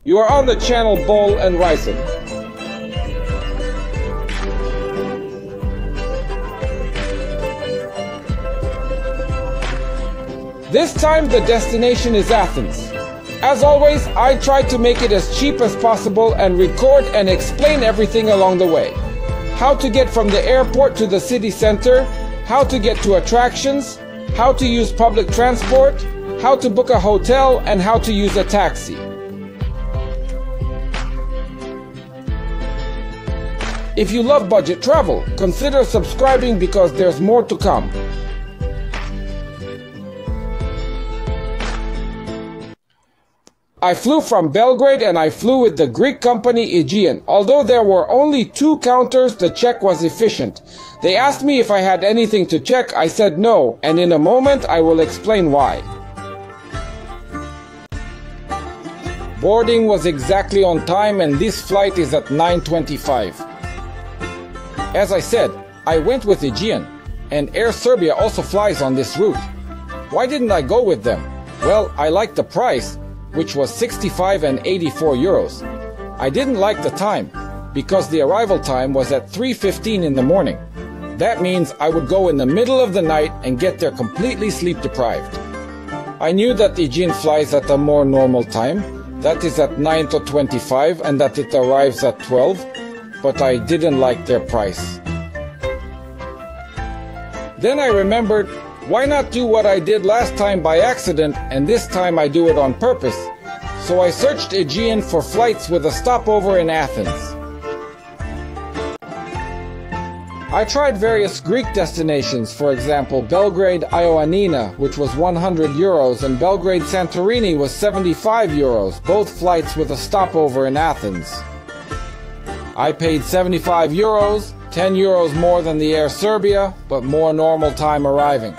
You are on the channel Bowl and Rison. This time the destination is Athens. As always, I try to make it as cheap as possible and record and explain everything along the way. How to get from the airport to the city center, how to get to attractions, how to use public transport, how to book a hotel, and how to use a taxi. If you love budget travel, consider subscribing because there's more to come. I flew from Belgrade and I flew with the Greek company Aegean. Although there were only 2 counters, the check was efficient. They asked me if I had anything to check. I said no, and in a moment I will explain why. Boarding was exactly on time and this flight is at 9:25. As I said, I went with Aegean, and Air Serbia also flies on this route. Why didn't I go with them? Well, I liked the price, which was 65 and 84 euros. I didn't like the time, because the arrival time was at 3:15 in the morning. That means I would go in the middle of the night and get there completely sleep deprived. I knew that Aegean flies at a more normal time, that is at 9:25, and that it arrives at 12, but I didn't like their price. Then I remembered, why not do what I did last time by accident, and this time I do it on purpose? So I searched Aegean for flights with a stopover in Athens. I tried various Greek destinations, for example Belgrade Ioannina, which was 100 euros, and Belgrade Santorini was 75 euros, both flights with a stopover in Athens. I paid 75 euros, 10 euros more than the Air Serbia, but more normal time arriving.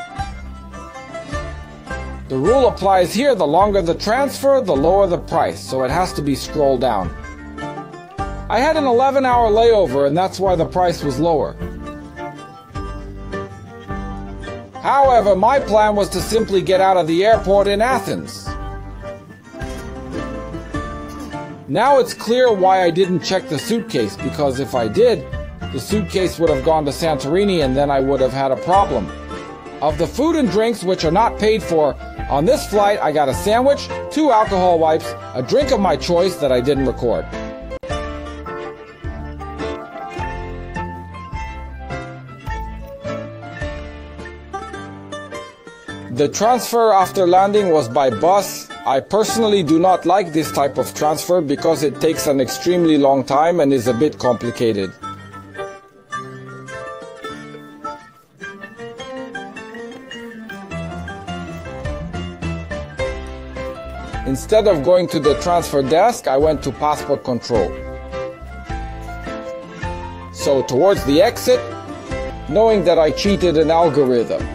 The rule applies here: the longer the transfer, the lower the price, so it has to be scrolled down. I had an 11-hour layover and that's why the price was lower. However, my plan was to simply get out of the airport in Athens. Now it's clear why I didn't check the suitcase, because if I did, the suitcase would have gone to Santorini and then I would have had a problem. Of the food and drinks which are not paid for, on this flight I got a sandwich, 2 alcohol wipes, a drink of my choice that I didn't record. The transfer after landing was by bus. I personally do not like this type of transfer because it takes an extremely long time and is a bit complicated. Instead of going to the transfer desk, I went to passport control. So towards the exit, knowing that I cheated an algorithm.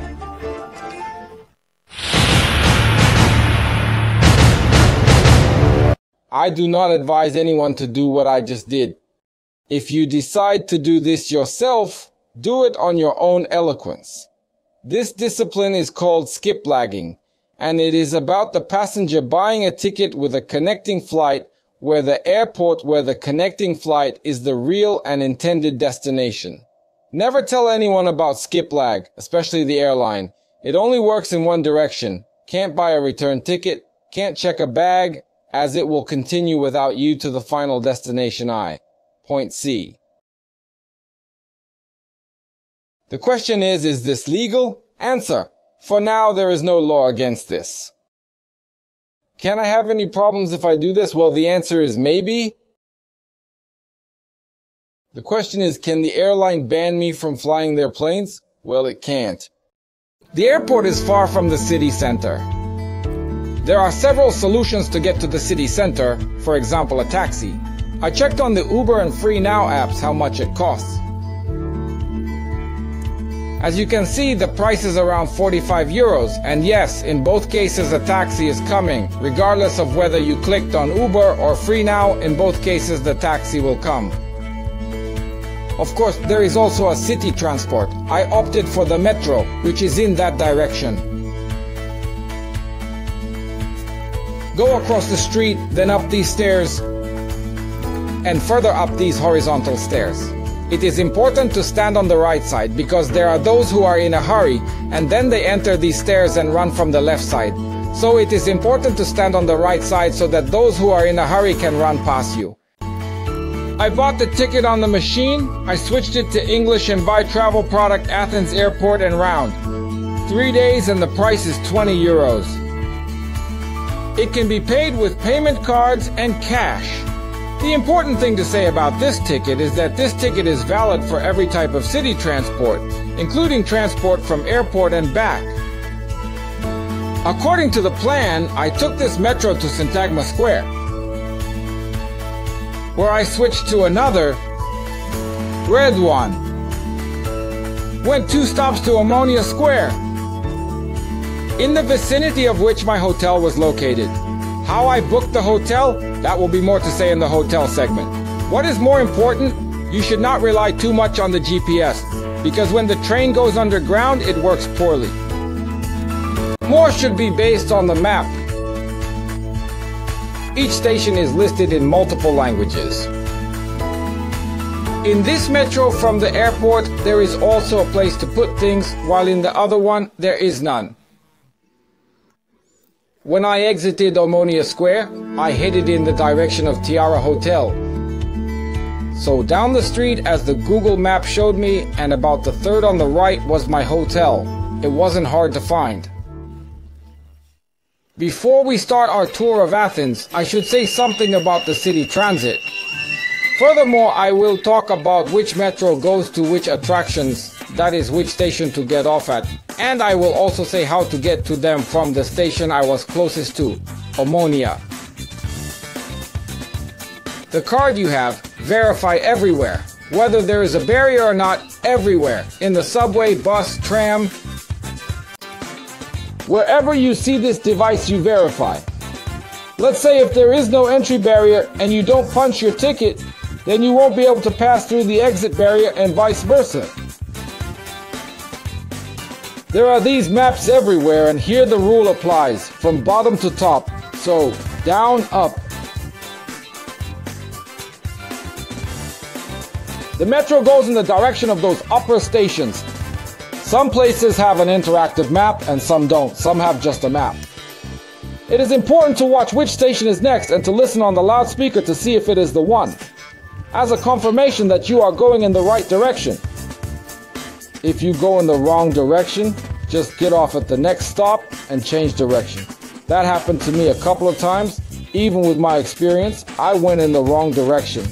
I do not advise anyone to do what I just did. If you decide to do this yourself, do it on your own eloquence. This discipline is called skip lagging, and it is about the passenger buying a ticket with a connecting flight where the airport where the connecting flight is the real and intended destination. Never tell anyone about skip lag, especially the airline. It only works in one direction. Can't buy a return ticket, can't check a bag, as it will continue without you to the final destination I. Point C. The question is this legal? Answer: for now there is no law against this. Can I have any problems if I do this? Well, the answer is maybe. The question is, can the airline ban me from flying their planes? Well, it can't. The airport is far from the city center. There are several solutions to get to the city center, for example a taxi. I checked on the Uber and Free Now apps how much it costs. As you can see, the price is around 45 euros, and yes, in both cases a taxi is coming. Regardless of whether you clicked on Uber or Free Now, in both cases the taxi will come. Of course, there is also a city transport. I opted for the metro, which is in that direction. go across the street, then up these stairs, and further up these horizontal stairs. It is important to stand on the right side because there are those who are in a hurry and then they enter these stairs and run from the left side. So it is important to stand on the right side so that those who are in a hurry can run past you. I bought the ticket on the machine, I switched it to English and buy travel product Athens airport and round. 3 days and the price is 20 euros. It can be paid with payment cards and cash. The important thing to say about this ticket is that this ticket is valid for every type of city transport, including transport from airport and back. According to the plan, I took this metro to Syntagma Square, where I switched to another red one. Went 2 stops to Ammonia Square, in the vicinity of which my hotel was located. How I booked the hotel, that will be more to say in the hotel segment. What is more important, you should not rely too much on the GPS, because when the train goes underground, it works poorly. More should be based on the map. Each station is listed in multiple languages. In this metro from the airport, there is also a place to put things, while in the other one, there is none. When I exited Ammonia Square, I headed in the direction of Tiara Hotel. So down the street as the Google map showed me, and about the third on the right was my hotel. It wasn't hard to find. Before we start our tour of Athens, I should say something about the city transit. Furthermore, I will talk about which metro goes to which attractions, that is which station to get off at, and I will also say how to get to them from the station I was closest to, Ammonia. The card you have, verify everywhere, whether there is a barrier or not, everywhere, in the subway, bus, tram. Wherever you see this device, you verify. Let's say if there is no entry barrier and you don't punch your ticket, then you won't be able to pass through the exit barrier and vice versa. There are these maps everywhere, and here the rule applies, from bottom to top, so down, up. The metro goes in the direction of those upper stations. Some places have an interactive map and some don't. Some have just a map. It is important to watch which station is next and to listen on the loudspeaker to see if it is the one, as a confirmation that you are going in the right direction. If you go in the wrong direction, just get off at the next stop and change direction. That happened to me a couple of times. Even with my experience, I went in the wrong direction.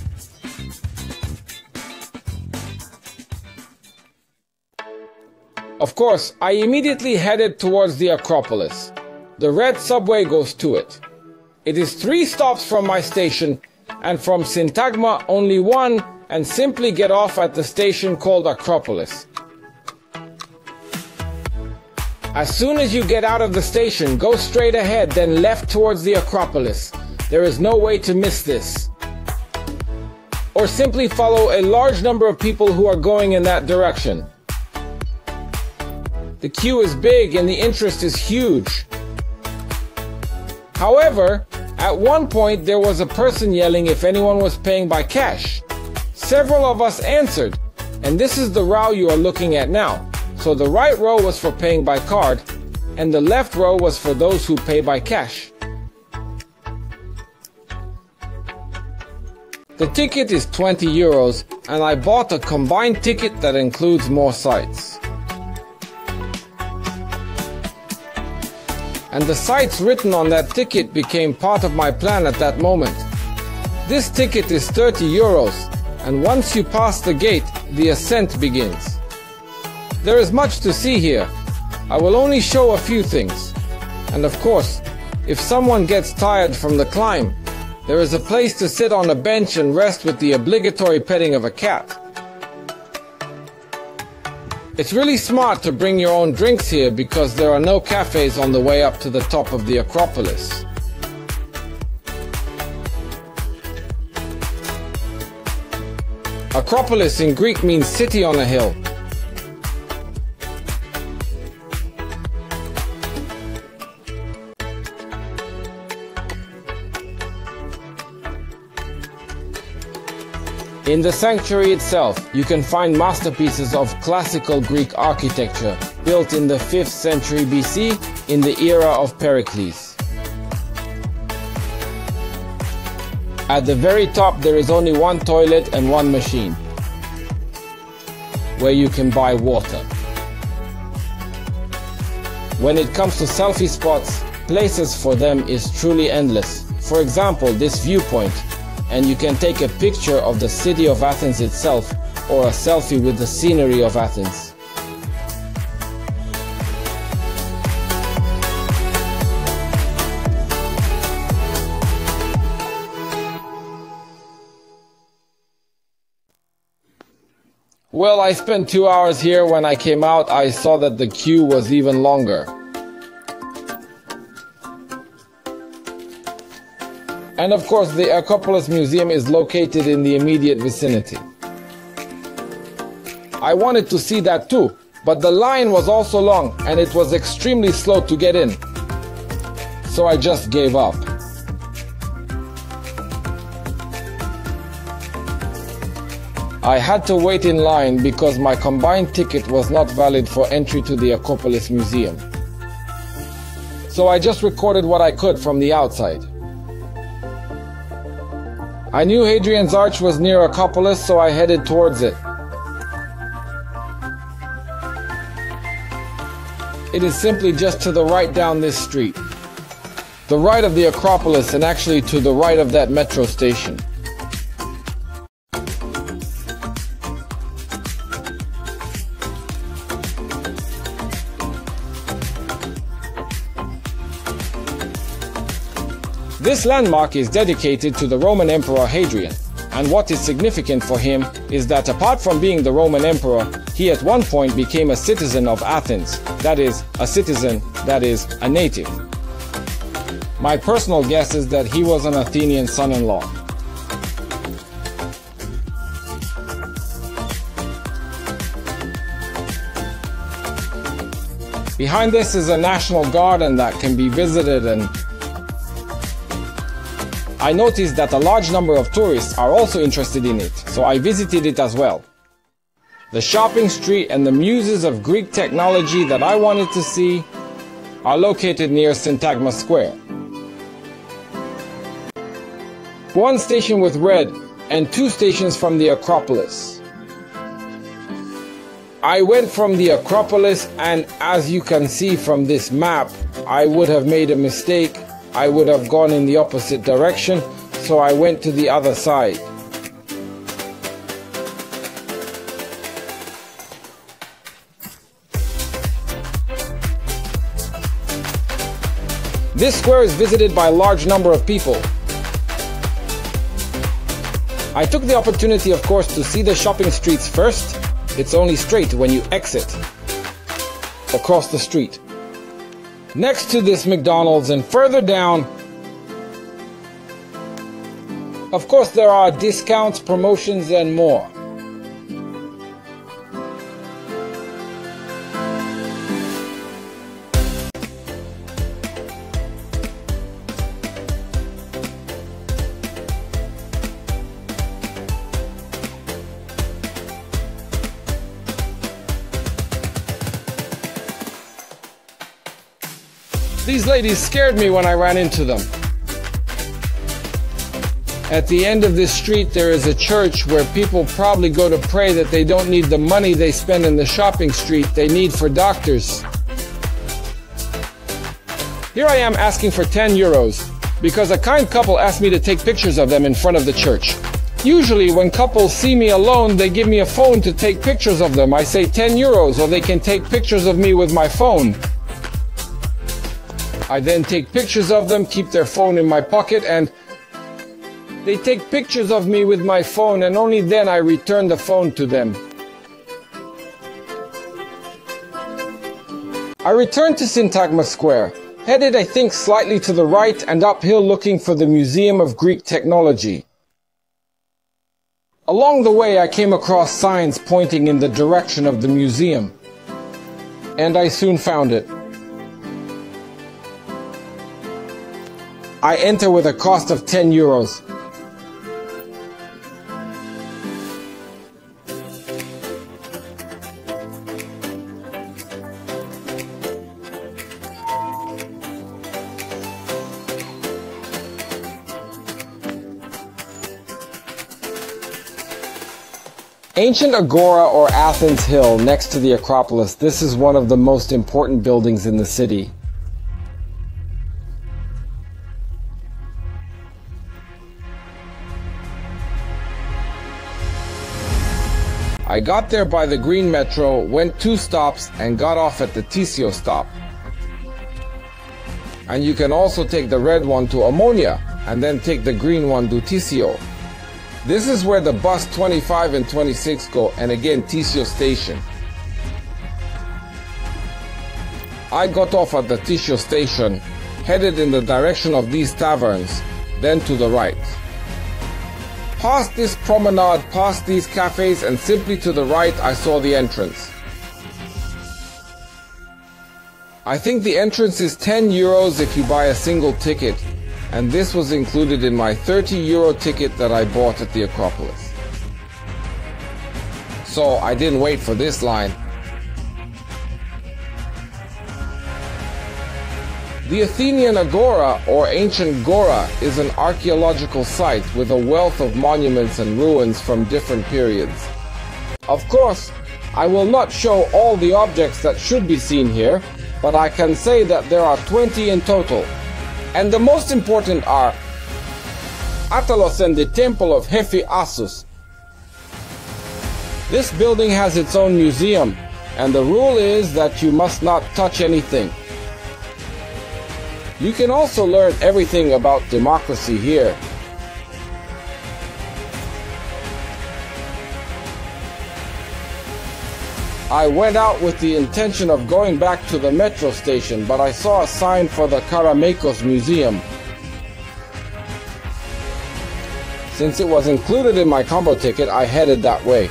Of course, I immediately headed towards the Acropolis. The red subway goes to it. It is 3 stops from my station, and from Syntagma only 1, and simply get off at the station called Acropolis. As soon as you get out of the station, go straight ahead, then left towards the Acropolis. There is no way to miss this. Or simply follow a large number of people who are going in that direction. The queue is big and the interest is huge. However, at one point there was a person yelling if anyone was paying by cash. Several of us answered, and this is the row you are looking at now. So the right row was for paying by card, and the left row was for those who pay by cash. The ticket is 20 euros, and I bought a combined ticket that includes more sites. And the sites written on that ticket became part of my plan at that moment. This ticket is 30 euros, and once you pass the gate, the ascent begins. There is much to see here. I will only show a few things. And of course, if someone gets tired from the climb, there is a place to sit on a bench and rest with the obligatory petting of a cat. It's really smart to bring your own drinks here because there are no cafes on the way up to the top of the Acropolis. Acropolis in Greek means city on a hill. In the sanctuary itself, you can find masterpieces of classical Greek architecture built in the 5th century BC in the era of Pericles. At the very top, there is only one toilet and one machine, where you can buy water. When it comes to selfie spots, places for them is truly endless. For example, this viewpoint, and you can take a picture of the city of Athens itself or a selfie with the scenery of Athens. Well, I spent 2 hours here. When I came out, I saw that the queue was even longer. And of course, the Acropolis Museum is located in the immediate vicinity. I wanted to see that too, but the line was also long and it was extremely slow to get in. So I just gave up. I had to wait in line because my combined ticket was not valid for entry to the Acropolis Museum. So I just recorded what I could from the outside. I knew Hadrian's Arch was near Acropolis, so I headed towards it. It is simply just to the right down this street. The right of the Acropolis and actually to the right of that metro station. This landmark is dedicated to the Roman Emperor Hadrian, and what is significant for him is that apart from being the Roman Emperor, he at one point became a citizen of Athens, that is, a citizen, that is, a native. My personal guess is that he was an Athenian son-in-law. Behind this is a national garden that can be visited, and I noticed that a large number of tourists are also interested in it, so I visited it as well. The shopping street and the muses of Greek technology that I wanted to see are located near Syntagma Square. One station with red and 2 stations from the Acropolis. I went from the Acropolis, and as you can see from this map, I would have made a mistake. I would have gone in the opposite direction, so I went to the other side. This square is visited by a large number of people. I took the opportunity, of course, to see the shopping streets first. It's only straight when you exit across the street. Next to this McDonald's and further down, of course, there are discounts, promotions, and more. These ladies scared me when I ran into them. At the end of this street there is a church where people probably go to pray that they don't need the money they spend in the shopping street, they need for doctors. Here I am asking for 10 euros because a kind couple asked me to take pictures of them in front of the church. Usually when couples see me alone, they give me a phone to take pictures of them. I say 10 euros or they can take pictures of me with my phone. I then take pictures of them, keep their phone in my pocket, and they take pictures of me with my phone, and only then I return the phone to them. I returned to Syntagma Square, headed I think slightly to the right and uphill looking for the Museum of Greek Technology. Along the way I came across signs pointing in the direction of the museum, and I soon found it. I enter with a cost of 10 euros. Ancient Agora or Athens Hill next to the Acropolis. This is one of the most important buildings in the city. I got there by the Green Metro, went 2 stops, and got off at the Tisio stop. And you can also take the red one to Ammonia, and then take the green one to Tisio. This is where the bus 25 and 26 go, and again Tisio station. I got off at the Tisio station, headed in the direction of these taverns, then to the right. Past this promenade, past these cafes, and simply to the right I saw the entrance. I think the entrance is 10 euros if you buy a single ticket, and this was included in my 30 euro ticket that I bought at the Acropolis. So I didn't wait for this line. The Athenian Agora, or Ancient Gora, is an archaeological site with a wealth of monuments and ruins from different periods. Of course, I will not show all the objects that should be seen here, but I can say that there are 20 in total. And the most important are Attalos and the Temple of Hephaestus. This building has its own museum, and the rule is that you must not touch anything. You can also learn everything about democracy here. I went out with the intention of going back to the metro station, but I saw a sign for the Karameikos Museum. Since it was included in my combo ticket, I headed that way.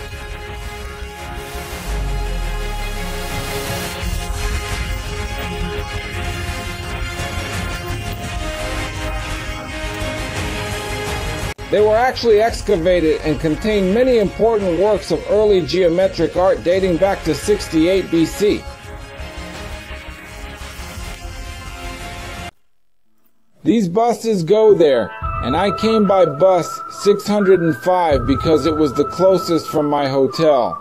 They were actually excavated and contain many important works of early geometric art dating back to 68 BC. These buses go there, and I came by bus 605 because it was the closest from my hotel.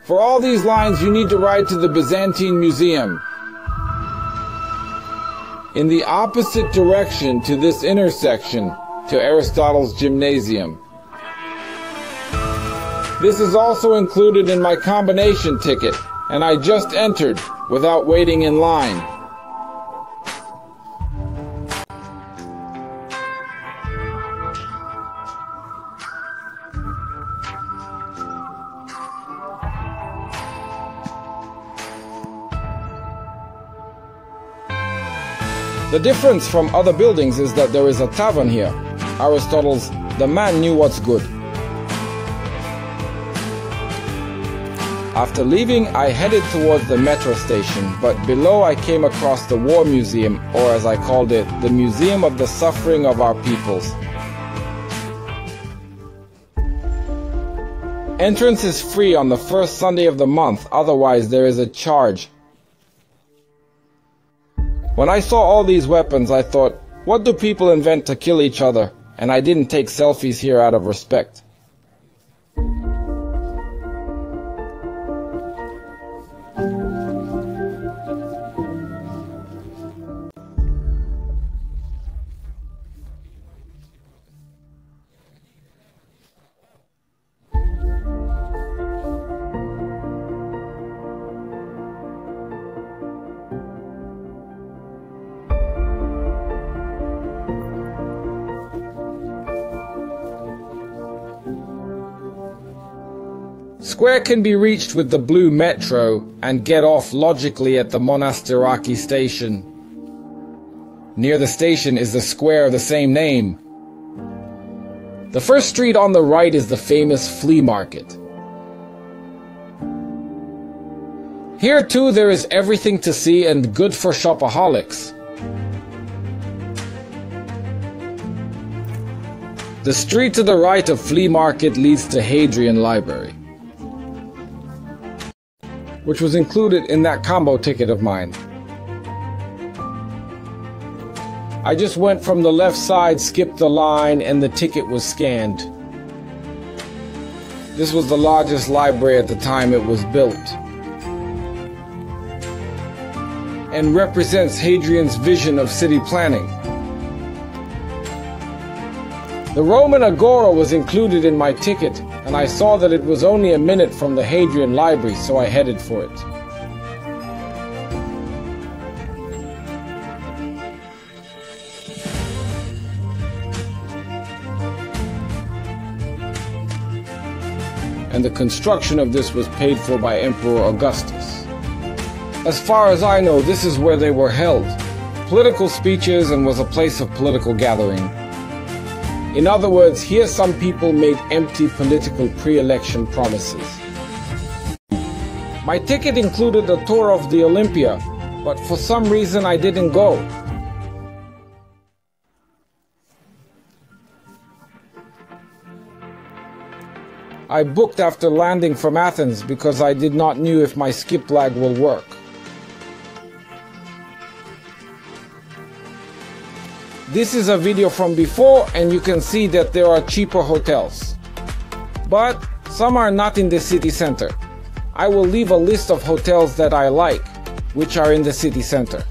For all these lines, you need to ride to the Byzantine Museum. In the opposite direction to this intersection, to Aristotle's Gymnasium. This is also included in my combination ticket, and I just entered without waiting in line. The difference from other buildings is that there is a tavern here. Aristotle's "The man knew what's good." After leaving, I headed towards the metro station, but below I came across the War Museum, or as I called it, the Museum of the Suffering of Our Peoples. Entrance is free on the first Sunday of the month, otherwise there is a charge. When I saw all these weapons, I thought, what do people invent to kill each other? And I didn't take selfies here out of respect. Square can be reached with the blue metro and get off logically at the Monastiraki station. Near the station is the square of the same name. The first street on the right is the famous flea market. Here too there is everything to see and good for shopaholics. The street to the right of Flea Market leads to Hadrian Library, which was included in that combo ticket of mine. I just went from the left side, skipped the line, and the ticket was scanned. This was the largest library at the time it was built, and represents Hadrian's vision of city planning. The Roman Agora was included in my ticket, and I saw that it was only a minute from the Hadrian Library, so I headed for it. And the construction of this was paid for by Emperor Augustus. As far as I know, this is where they were held. Political speeches, and was a place of political gathering. In other words, here some people made empty political pre-election promises. My ticket included a tour of the Olympia, but for some reason I didn't go. I booked after landing from Athens because I did not know if my skip lag will work. This is a video from before, and you can see that there are cheaper hotels. But some are not in the city center. I will leave a list of hotels that I like, which are in the city center.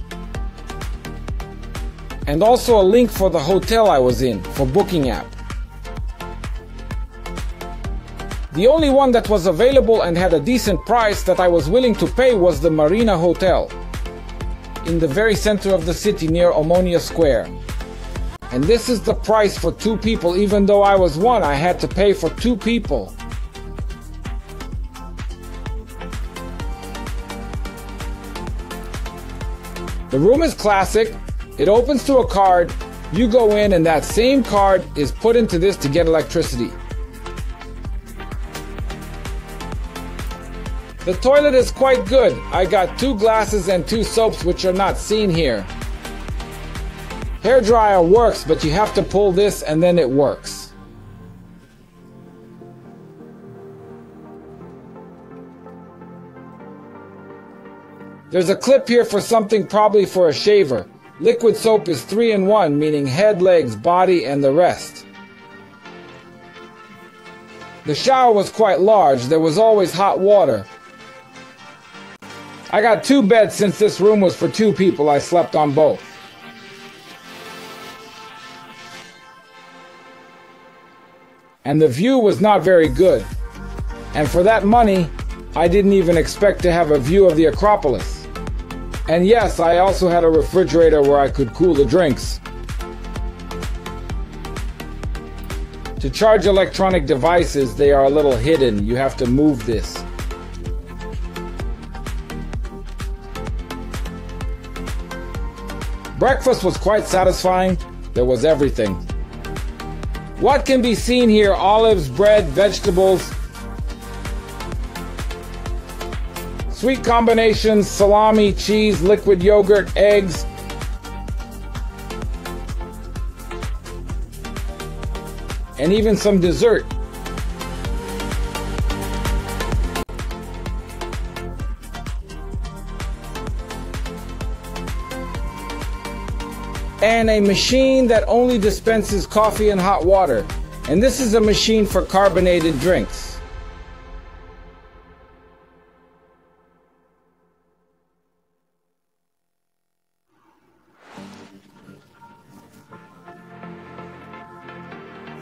And also a link for the hotel I was in, for booking app. The only one that was available and had a decent price that I was willing to pay was the Marina Hotel, in the very center of the city near Omonia Square. And this is the price for 2 people. Even though I was one, I had to pay for 2 people. The room is classic. It opens to a card. You go in and that same card is put into this to get electricity. The toilet is quite good. I got 2 glasses and 2 soaps, which are not seen here. Hairdryer works, but you have to pull this and then it works. There's a clip here for something, probably for a shaver. Liquid soap is 3-in-1, meaning head, legs, body, and the rest. The shower was quite large. There was always hot water. I got 2 beds since this room was for 2 people. I slept on both. And the view was not very good. And for that money, I didn't even expect to have a view of the Acropolis. And yes, I also had a refrigerator where I could cool the drinks. To charge electronic devices, they are a little hidden. You have to move this. Breakfast was quite satisfying. There was everything. What can be seen here? Olives, bread, vegetables, sweet combinations, salami, cheese, liquid yogurt, eggs. And even some dessert. And a machine that only dispenses coffee and hot water. And this is a machine for carbonated drinks.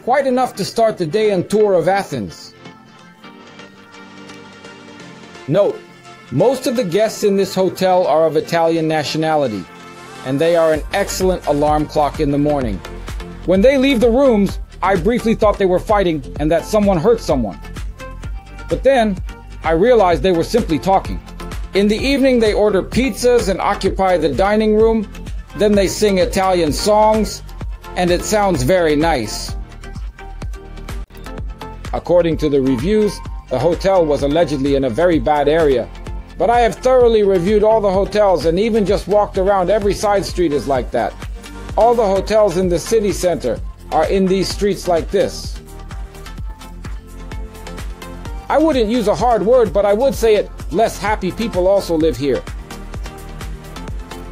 Quite enough to start the day and tour of Athens. Note, most of the guests in this hotel are of Italian nationality, and they are an excellent alarm clock in the morning. When they leave the rooms, I briefly thought they were fighting and that someone hurt someone. But then, I realized they were simply talking. In the evening, they order pizzas and occupy the dining room. Then they sing Italian songs, and it sounds very nice. According to the reviews, the hotel was allegedly in a very bad area. But I have thoroughly reviewed all the hotels and even just walked around. Every side street is like that. All the hotels in the city center are in these streets like this. I wouldn't use a hard word, but I would say it, less happy people also live here.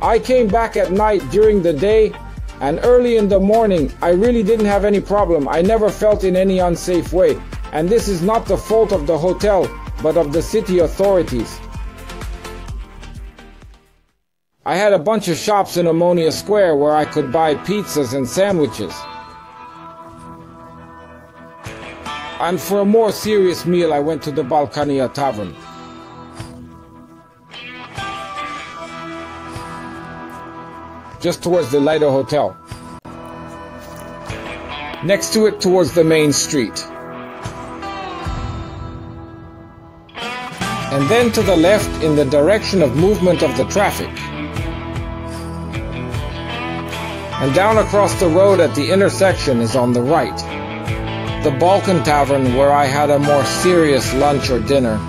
I came back at night. During the day, And early in the morning, I really didn't have any problem. I never felt in any unsafe way. And this is not the fault of the hotel, but of the city authorities. I had a bunch of shops in Ammonia Square where I could buy pizzas and sandwiches. And for a more serious meal, I went to the Balkania Tavern. Just towards the Lido Hotel. Next to it, towards the main street. And then to the left in the direction of movement of the traffic. And down across the road at the intersection is on the right. The Balkan Tavern, where I had a more serious lunch or dinner.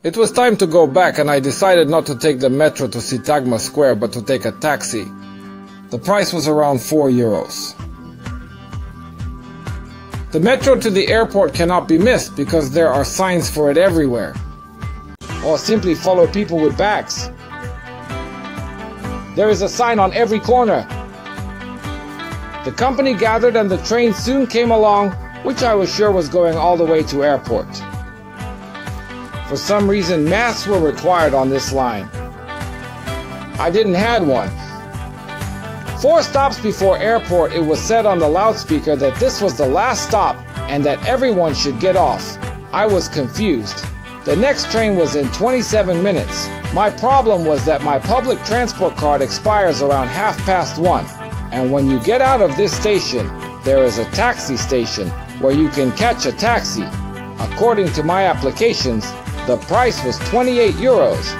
It was time to go back, and I decided not to take the metro to Syntagma Square, but to take a taxi. The price was around €4. The metro to the airport cannot be missed because there are signs for it everywhere. Or simply follow people with bags. There is a sign on every corner. The company gathered and the train soon came along, which I was sure was going all the way to airport. For some reason, masks were required on this line. I didn't have one. 4 stops before airport, it was said on the loudspeaker that this was the last stop and that everyone should get off. I was confused. The next train was in 27 minutes. My problem was that my public transport card expires around 1:30, and when you get out of this station, there is a taxi station where you can catch a taxi. According to my applications, the price was €28.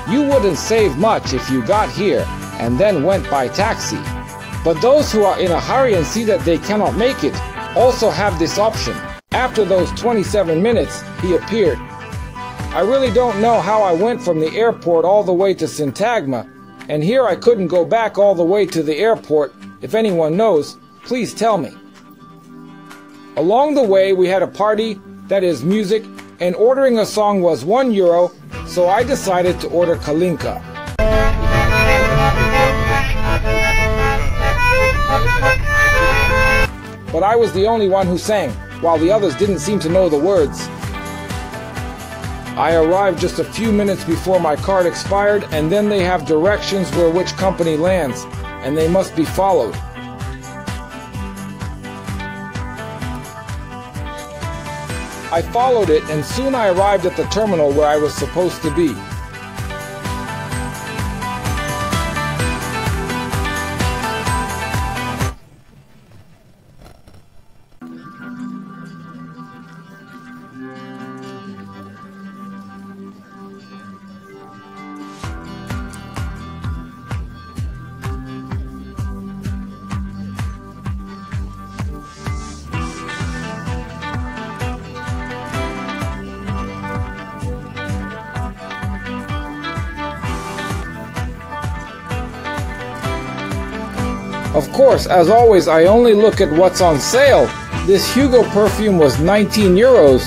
You wouldn't save much if you got here and then went by taxi. But those who are in a hurry and see that they cannot make it also have this option. After those 27 minutes, he appeared. I really don't know how I went from the airport all the way to Syntagma, and here I couldn't go back all the way to the airport. If anyone knows, please tell me. Along the way, we had a party, that is music, and ordering a song was €1, so I decided to order Kalinka. But I was the only one who sang, while the others didn't seem to know the words. I arrived just a few minutes before my card expired, and then they have directions where which company lands, and they must be followed. I followed it, and soon I arrived at the terminal where I was supposed to be. Of course, as always, I only look at what's on sale. This Hugo perfume was €19.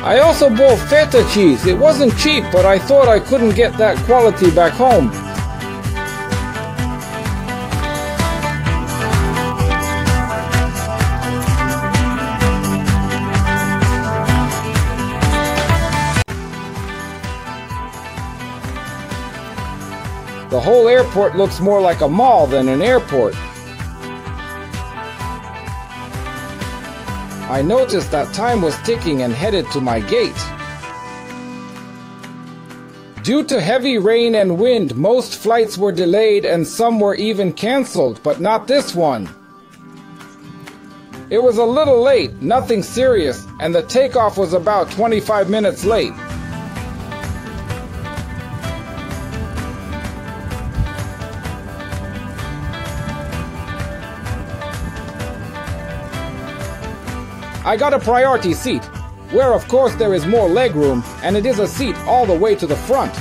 I also bought feta cheese. It wasn't cheap, but I thought I couldn't get that quality back home. The whole airport looks more like a mall than an airport. I noticed that time was ticking and headed to my gate. Due to heavy rain and wind, most flights were delayed and some were even cancelled, but not this one. It was a little late, nothing serious, and the takeoff was about 25 minutes late. I got a priority seat, where of course there is more legroom, and it is a seat all the way to the front.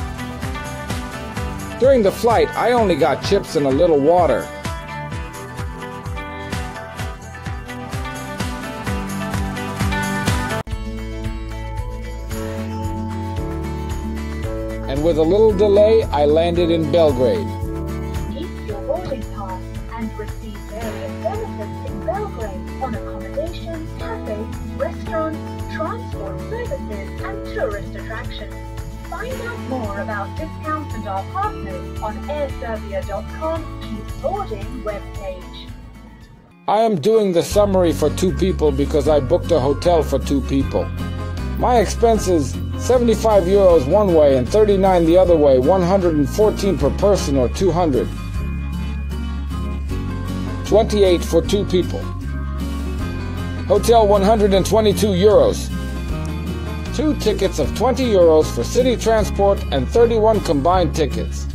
During the flight, I only got chips and a little water. And with a little delay, I landed in Belgrade. Keep your boarding pass and receive various benefits in Belgrade on accommodation, cafes, restaurants, transport services, and tourist attractions. Find out more about discounts and our partners on airserbia.com Keep Boarding webpage. I am doing the summary for 2 people because I booked a hotel for 2 people. My expenses, 75 euros one way and 39 the other way, 114 per person or 200. 28 for 2 people. Hotel 122 euros. 2 tickets of 20 euros for city transport and 31 combined tickets.